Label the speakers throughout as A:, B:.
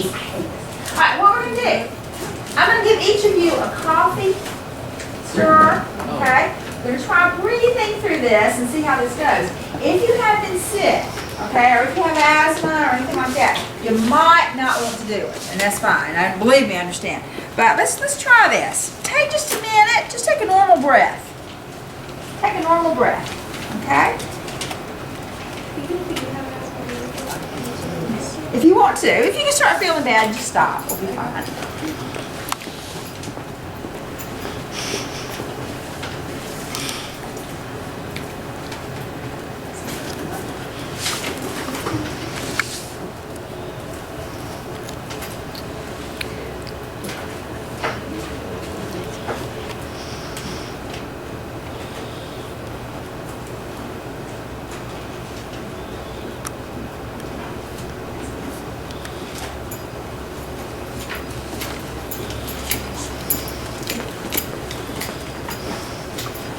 A: All right, what we're gonna do, I'm gonna give each of you a coffee stirrer, okay? We're gonna try breathing through this and see how this goes. If you have been sick, okay, or if you have asthma or anything like that, you might not want to do it, and that's fine. Believe me, I understand. But let's try this. Take just a minute. Just take a normal breath. Take a normal breath, okay? If you want to. If you can start feeling bad, just stop. We'll be fine.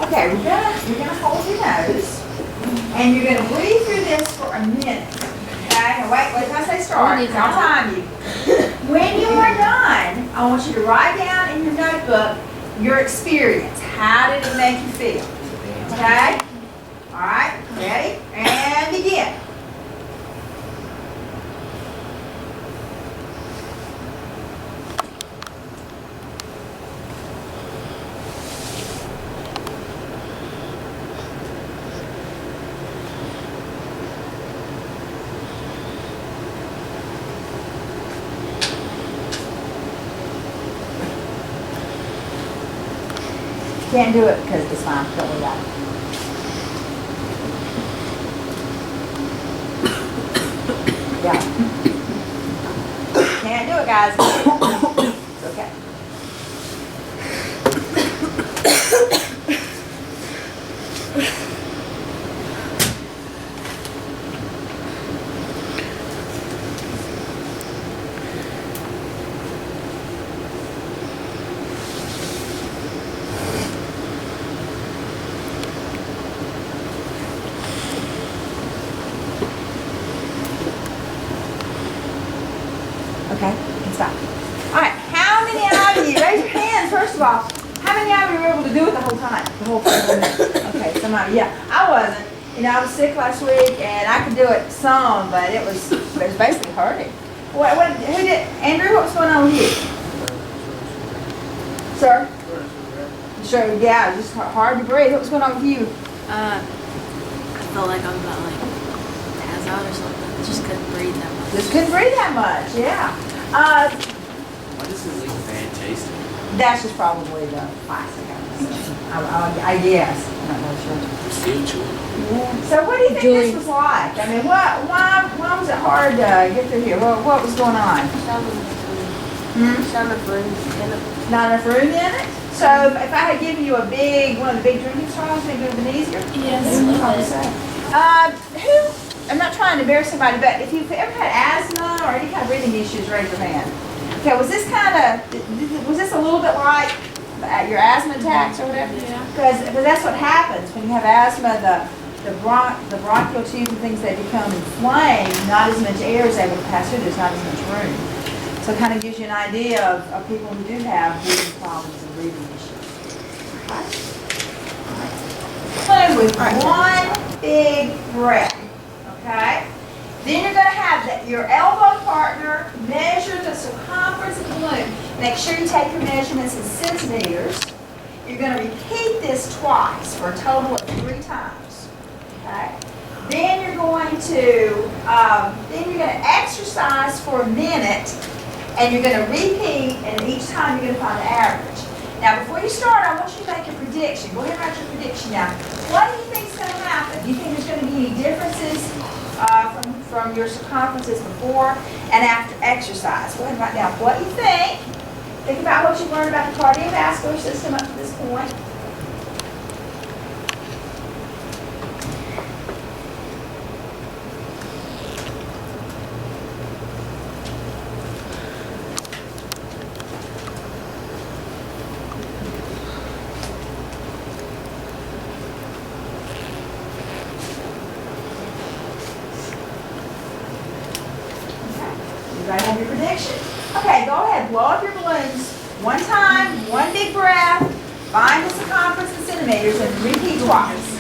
A: Okay, you're gonna hold your nose, and you're gonna breathe through this for a minute. Okay, now wait till I say start. I'll time you. When you are done, I want you to write down in your notebook your experience. How did it make you feel? Okay? All right, ready? And begin. Can't do it because it's fine. Don't worry about it. Yeah. Can't do it, guys. It's okay. Okay, you can stop. All right, how many of you, raise your hands first of all, how many of you were able to do it the whole time? The whole 5 minutes? Okay, some of you, yeah. I wasn't. You know, I was sick last week and I could do it some, but it was basically hurting. Who did, Andrew, what was going on with you? Sir? Sure, yeah, it was just hard to breathe. What was going on with you?
B: I felt like I was about like pass out or something. I just couldn't breathe that much.
A: Just couldn't breathe that much, yeah.
C: Why does it leave bad tasting?
A: That's just probably the plastic. I guess. I'm not really sure.
C: We're still chewing.
A: Yeah. So what do you think this was like? I mean, why was it hard to get through here? What was going on?
B: Not enough room in it.
A: Not enough room in it? So if I had given you one of the big drinking straws, maybe it would have been easier?
B: Yes,
A: a little bit. I'm not trying to embarrass somebody, but if you've ever had asthma or any kind of breathing issues, raise your hand. Okay, was this a little bit like your asthma attacks or whatever?
B: Yeah.
A: Because that's what happens when you have asthma. The bronchial tubes and things, they become inflamed. Not as much air is able to pass through. There's not as much room. So it kind of gives you an idea of people who do have breathing problems and breathing issues. Okay. With one big breath. Okay. Then you're going to have your elbow partner measure the circumference of the balloon. Make sure you take your measurements in centimeters. You're going to repeat this twice for a total of 3 times. Okay. Then you're going to exercise for a minute, and you're going to repeat, and each time you're going to find the average. Now, before you start, I want you to make a prediction. Go ahead and write your prediction now. What do you think is going to happen? Do you think there's going to be any differences from your circumferences before and after exercise? Go ahead and write down what you think. Think about what you've learned about the cardiovascular system up to this point. Everybody have your prediction? connection? Okay, go ahead, blow up your balloons one time, one big breath, find the circumference in centimeters, and repeat twice.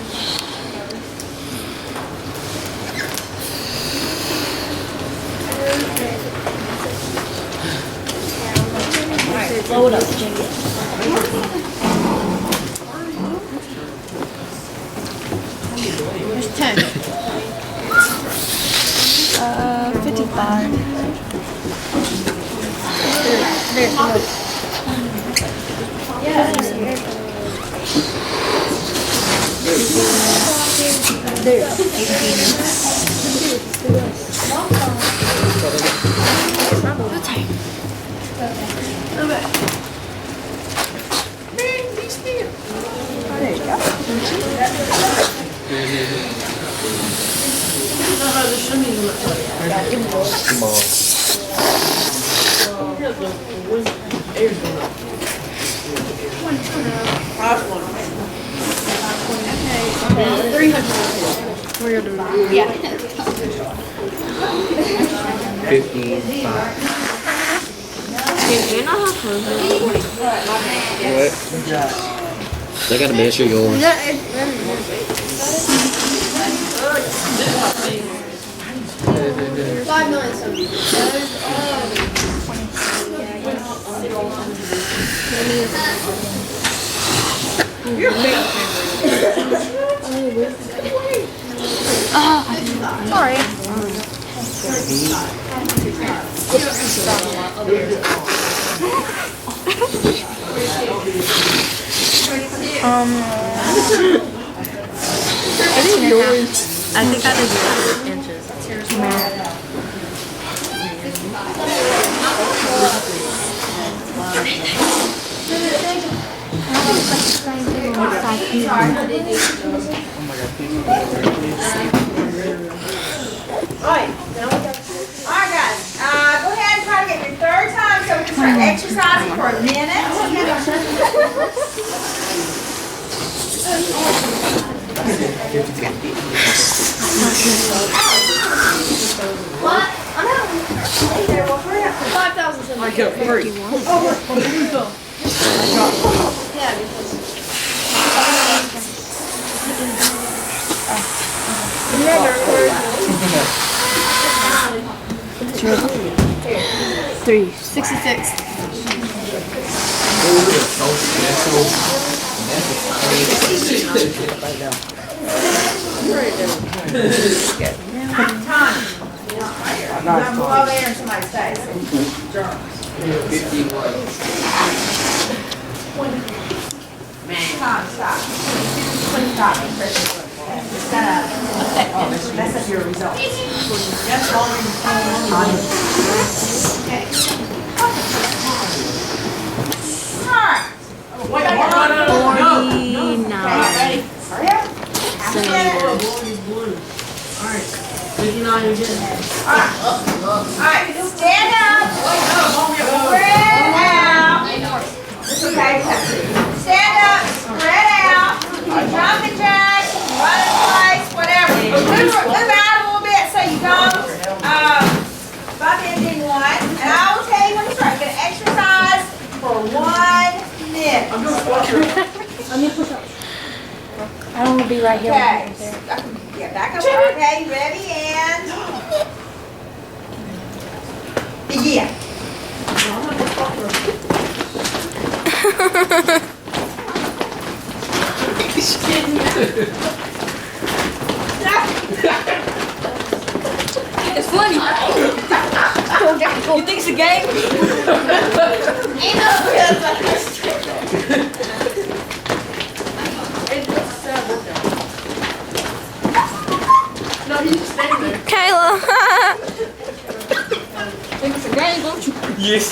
B: Blow it up, Jamie. There's 10.
D: 55.
B: You're not halfway.
C: I gotta measure yours.
B: I think I did inches.
A: Alright guys, go ahead and try to get your third time so we can start exercising for a minute. What? I'm out. Hey there, well, hurry up.
B: 5,000.
E: I got 3.
B: Three. 66.
A: Time. I'm below there in somebody's face. Tom, stop. Stop. It's gonna mess up your results. Just okay. Alright. Wait, okay, ready? Hurry up. Half a minute. Alright, stand up. Spread out. It's okay. Stand up, spread out. You can jump and jack, run in place, whatever. Move out a little bit so you don't bump into anyone. And I will tell you when to start. You're going to exercise for 1 minute.
E: I'm just walking.
D: I don't want to be right here.
A: Okay. Yeah, back up. Okay, ready and begin.
B: It's funny. You think it's a game?
E: No, he's just standing there.
D: Kayla.
B: Think it's a game, don't you?
C: Yes.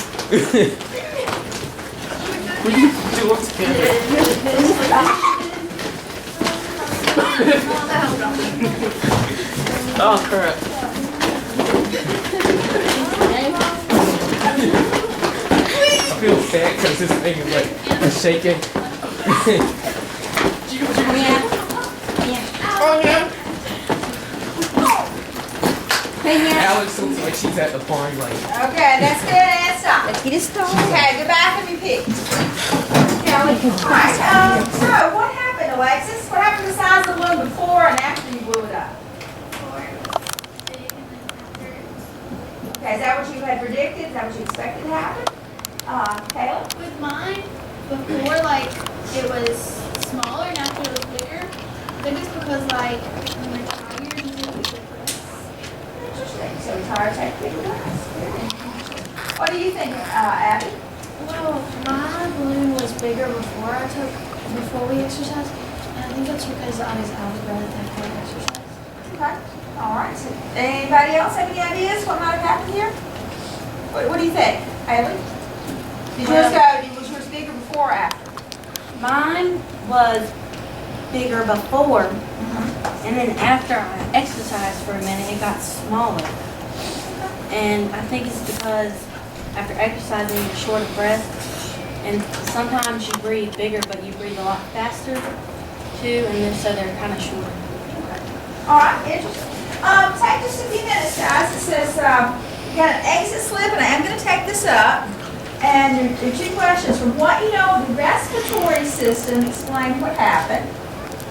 C: Will you do what's Oh crap. I feel fat because this thing is like shaking.
E: Oh, yeah.
C: Alex looks like she's at the party, like,
A: Okay, that's good, and stop.
D: Let's get it started.
A: Okay, go back and repeat. Kelly, alright, so what happened, Alexis? What happened to the size of the balloon before and after you blew it up? Okay, is that what you had predicted? Is that what you expected to happen? Kayla?
F: With mine, before like it was smaller and after it was bigger. I think it's because like when they're tired, you do it different.
A: Interesting, so tires take bigger glass. What do you think, Abby?
B: Well, my balloon was bigger before we exercised, and I think that's because I was rather than for exercise.
A: Okay, all right, so anybody else have any ideas what might have happened here? What do you think, Haley? Was yours bigger before or after?
G: Mine was bigger before, and then after I exercised for a minute, it got smaller. And I think it's because after exercising, you're short of breath, and sometimes you breathe bigger, but you breathe a lot faster too, and then so they're kind of shorter.
A: All right, interesting. Take just a few minutes, guys. It says, you got an exit slip, and I am going to take this up. And there are two questions. From what you know of the respiratory system, explain what happened.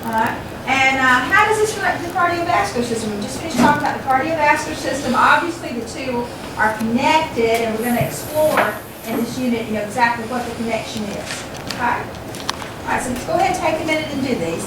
A: All right. And how does this relate to the cardiovascular system? We just finished talking about the cardiovascular system. Obviously, the two are connected, and we're going to explore in this unit, exactly what the connection is. Okay? All right, so let's go ahead and take a minute and do these.